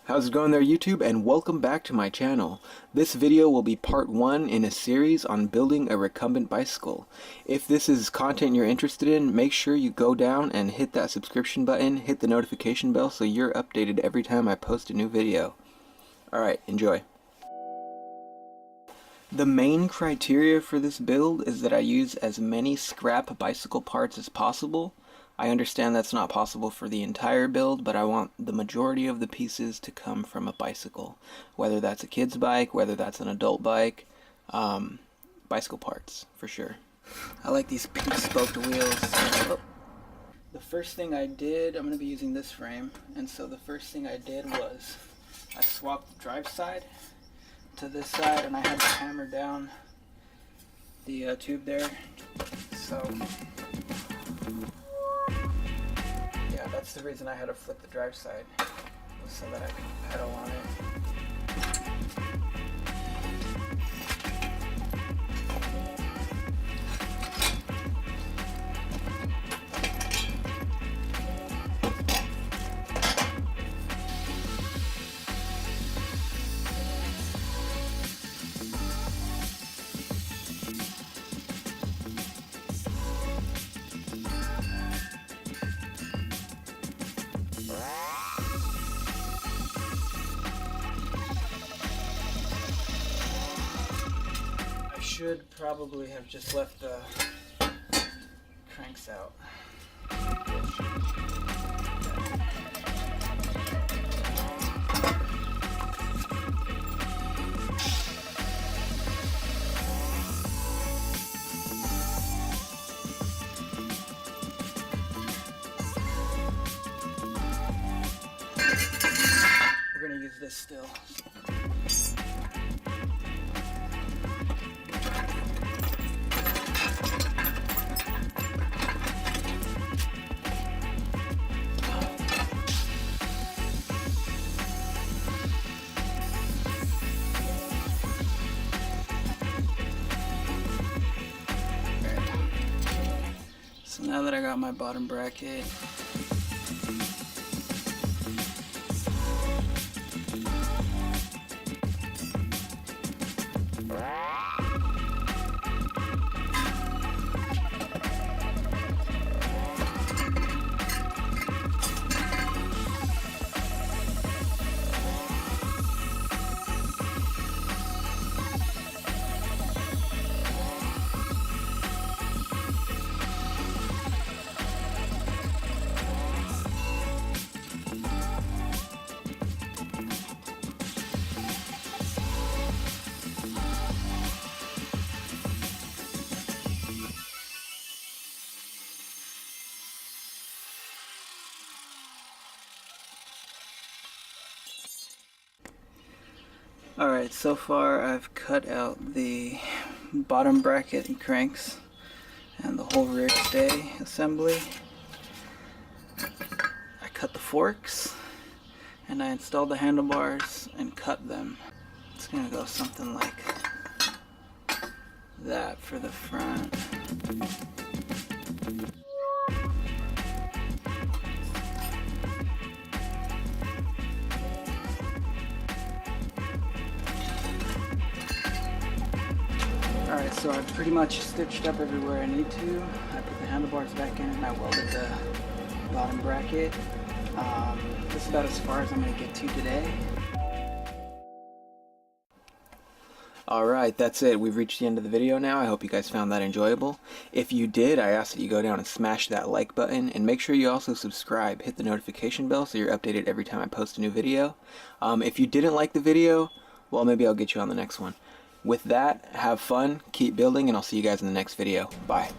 How's it going there, YouTube, and welcome back to my channel. This video will be part 1 in a series on building a recumbent bicycle. If this is content you're interested in, make sure you go down and hit that subscription button, hit the notification bell so you're updated every time I post a new video. Alright, enjoy. The main criteria for this build is that I use as many scrap bicycle parts as possible. I understand that's not possible for the entire build, but I want the majority of the pieces to come from a bicycle. Whether that's a kid's bike, whether that's an adult bike, bicycle parts, for sure. I like these pink spoked wheels. Oh. The first thing I did, I'm going to be using this frame, and so the first thing I did was I swapped the drive side to this side, and I had to hammer down the tube there. So yeah, that's the reason I had to flip the drive side, so that I could pedal on it. Should probably have just left the cranks out. We're going to use this still. So now that I got my bottom bracket, alright, so far I've cut out the bottom bracket and cranks and the whole rear stay assembly. I cut the forks and I installed the handlebars and cut them. It's gonna go something like that for the front. Alright, so I've pretty much stitched up everywhere I need to. I put the handlebars back in and I welded the bottom bracket. This is about as far as I'm going to get to today. Alright, that's it. We've reached the end of the video now. I hope you guys found that enjoyable. If you did, I ask that you go down and smash that like button, and make sure you also subscribe. Hit the notification bell so you're updated every time I post a new video. If you didn't like the video, well, maybe I'll get you on the next one. With that, have fun, keep building, and I'll see you guys in the next video. Bye.